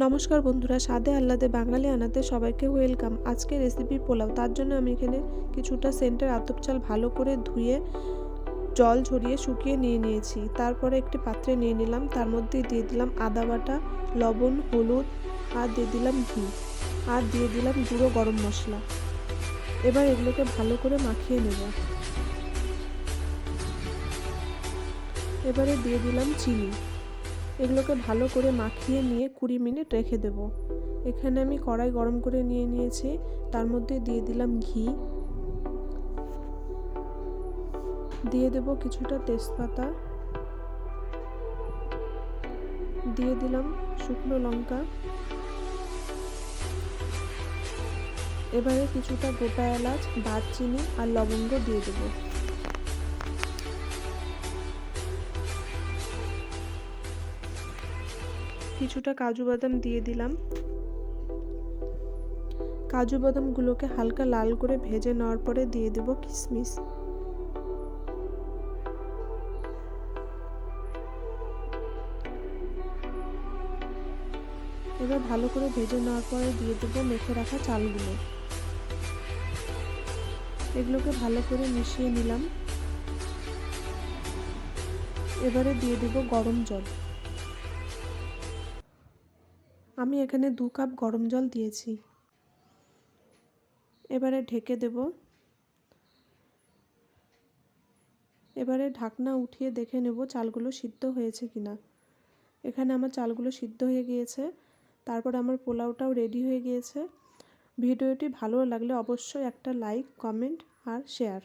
নমস্কার বন্ধুরা, স্বাদে আহ্লাদে বাঙালি আনাতে সবাইকে ওয়েলকাম। আজকে রেসিপি পোলাও। তার জন্য আমি এখানে কিছুটা সেন্টের আতপ চাল ভালো করে ধুয়ে জল ঝরিয়ে শুকিয়ে নিয়েছি। তারপরে একটি পাত্রে নিয়ে নিলাম, তার মধ্যে দিয়ে দিলাম আদা বাটা, লবণ, হলুদ, আর দিয়ে দিলাম ঘি, আর দিয়ে দিলাম গুঁড়ো গরম মশলা। এবার এগুলোকে ভালো করে মাখিয়ে নেব। এবারে দিয়ে দিলাম চিনি। এগুলোকে ভালো করে মাখিয়ে নিয়ে 20 মিনিট রেখে দেব। এখানে আমি কড়াই গরম করে নিয়েছি, তার মধ্যে দিয়ে দিলাম ঘি, দিয়ে দেব কিছুটা তেজপাতা, দিয়ে দিলাম শুকনো লঙ্কা, এবারে কিছুটা গোটা এলাচ, দারচিনি আর লবঙ্গ দিয়ে দেব। কিছুটা কাজু বাদাম দিয়ে দিলাম। কাজু বাদামগুলোকে হালকা লাল করে ভেজে নেওয়ার পরে দিয়ে দেব কিশমিশ। এবার ভালো করে ভেজে নেওয়ার পরে দিয়ে দেব মেখে রাখা চালগুলো। এগুলোকে ভালো করে মিশিয়ে নিলাম। এবারে দিয়ে দেব গরম জল। আমি এখানে 2 কাপ গরম জল দিয়েছি। এবারে ঢেকে দেব। এবারে ঢাকনা উঠিয়ে দেখে নেব চালগুলো সিদ্ধ হয়েছে কিনা। এখানে আমার চালগুলো সিদ্ধ হয়ে গিয়েছে। তারপর আমার পোলাওটাও রেডি হয়ে গিয়েছে। ভিডিওটি ভালো লাগলে অবশ্যই একটা লাইক, কমেন্ট আর শেয়ার।